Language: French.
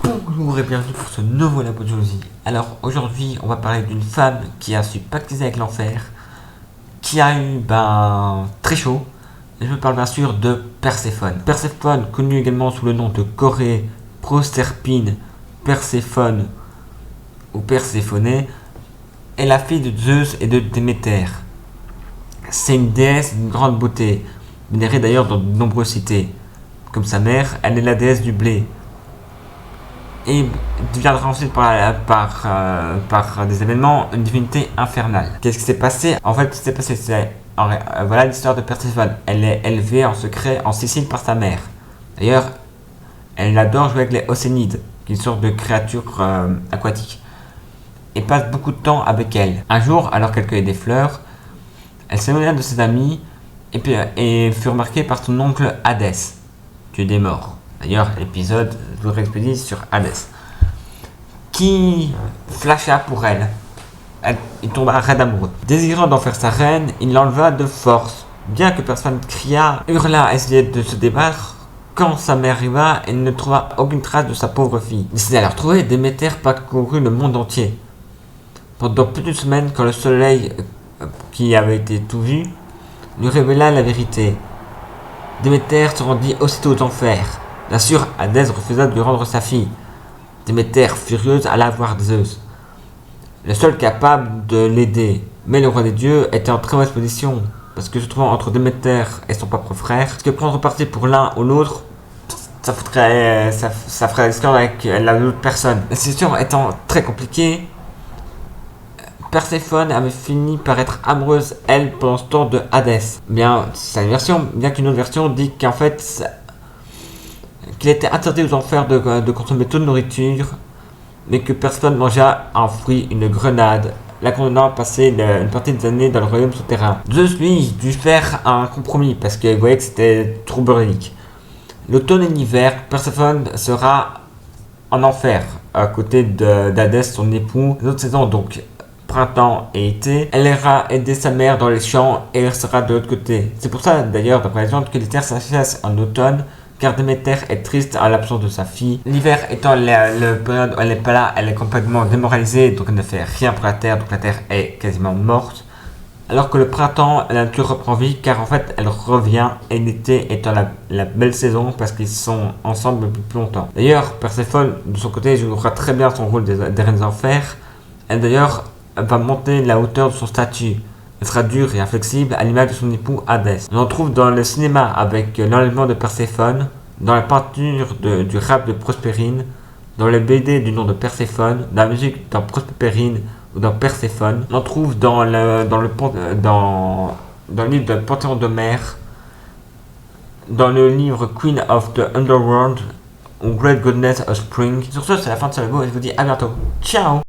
Bonjour et bienvenue pour ce nouveau Labo de Jalousie. Alors aujourd'hui on va parler d'une femme qui a su pactiser avec l'enfer, qui a eu très chaud. Et je parle bien sûr de Perséphone. Perséphone, connue également sous le nom de Corée, Proserpine, Perséphone ou Perséphonée, est la fille de Zeus et de Déméter. C'est une déesse d'une grande beauté, vénérée d'ailleurs dans de nombreuses cités. Comme sa mère, elle est la déesse du blé. Et deviendra ensuite par des événements une divinité infernale. Qu'est-ce qui s'est passé? En fait, ce qui s'est passé, c'est voilà l'histoire de Perséphone. Elle est élevée en secret en Sicile par sa mère. D'ailleurs, elle adore jouer avec les Océnides, qui sont une sorte de créatures aquatiques, et passe beaucoup de temps avec elle. Un jour, alors qu'elle cueillait des fleurs, elle s'éloigna de ses amis et fut remarquée par son oncle Hadès, dieu des morts. D'ailleurs, l'épisode vous expédie sur Hadès, qui flasha pour elle. Il tomba raide amoureux. Désirant d'en faire sa reine, il l'enleva de force. Bien que personne cria, hurla, essayait de se débattre, quand sa mère arriva, elle ne trouva aucune trace de sa pauvre fille. Décidé à la retrouver, Déméter parcourut le monde entier. Pendant plus d'une semaine, quand le soleil, qui avait été tout vu, lui révéla la vérité, Déméter se rendit aussitôt aux enfers. Bien sûr, Hadès refusa de lui rendre sa fille. Déméter, furieuse, alla voir Zeus, le seul capable de l'aider. Mais le roi des dieux était en très mauvaise position, parce que se trouvant entre Déméter et son propre frère, parce que prendre parti pour l'un ou l'autre, ça ferait scandale avec l'autre personne. La situation étant très compliquée, Perséphone avait fini par être amoureuse, elle, pendant ce temps de Hadès. Bien qu'une autre version dit qu'en fait, qu'il était interdit aux enfers de consommer toute nourriture, mais que Perséphone mangea un fruit, une grenade, la condamnant à passer une partie des années dans le royaume souterrain. Zeus, lui, dut faire un compromis, parce qu'il voyait que c'était trop burlesque. L'automne et l'hiver, Perséphone sera en enfer, à côté d'Hadès, son époux. Les autres saisons, donc, printemps et été, elle ira aider sa mère dans les champs et elle sera de l'autre côté. C'est pour ça, d'ailleurs, d'après la légende, que les terres s'achèvent en automne, car Déméter est triste à l'absence de sa fille. L'hiver étant le période où elle n'est pas là, elle est complètement démoralisée, donc elle ne fait rien pour la terre, donc la terre est quasiment morte. Alors que le printemps, la nature reprend vie, car en fait elle revient, et l'été étant la belle saison, parce qu'ils sont ensemble depuis plus longtemps. D'ailleurs, Perséphone, de son côté, jouera très bien son rôle des reines des enfers. Elle d'ailleurs va monter la hauteur de son statut. Elle sera dure et inflexible à l'image de son époux Hadès. On en trouve dans le cinéma avec l'enlèvement de Perséphone, dans la peinture du rap de Prospérine, dans les BD du nom de Perséphone, dans la musique dans Prospérine ou dans Perséphone. On en trouve dans le livre de Panthéon d'Homère, dans le livre Queen of the Underworld ou Great Goddess of Spring. Sur ce, c'est la fin de ce logo et je vous dis à bientôt. Ciao!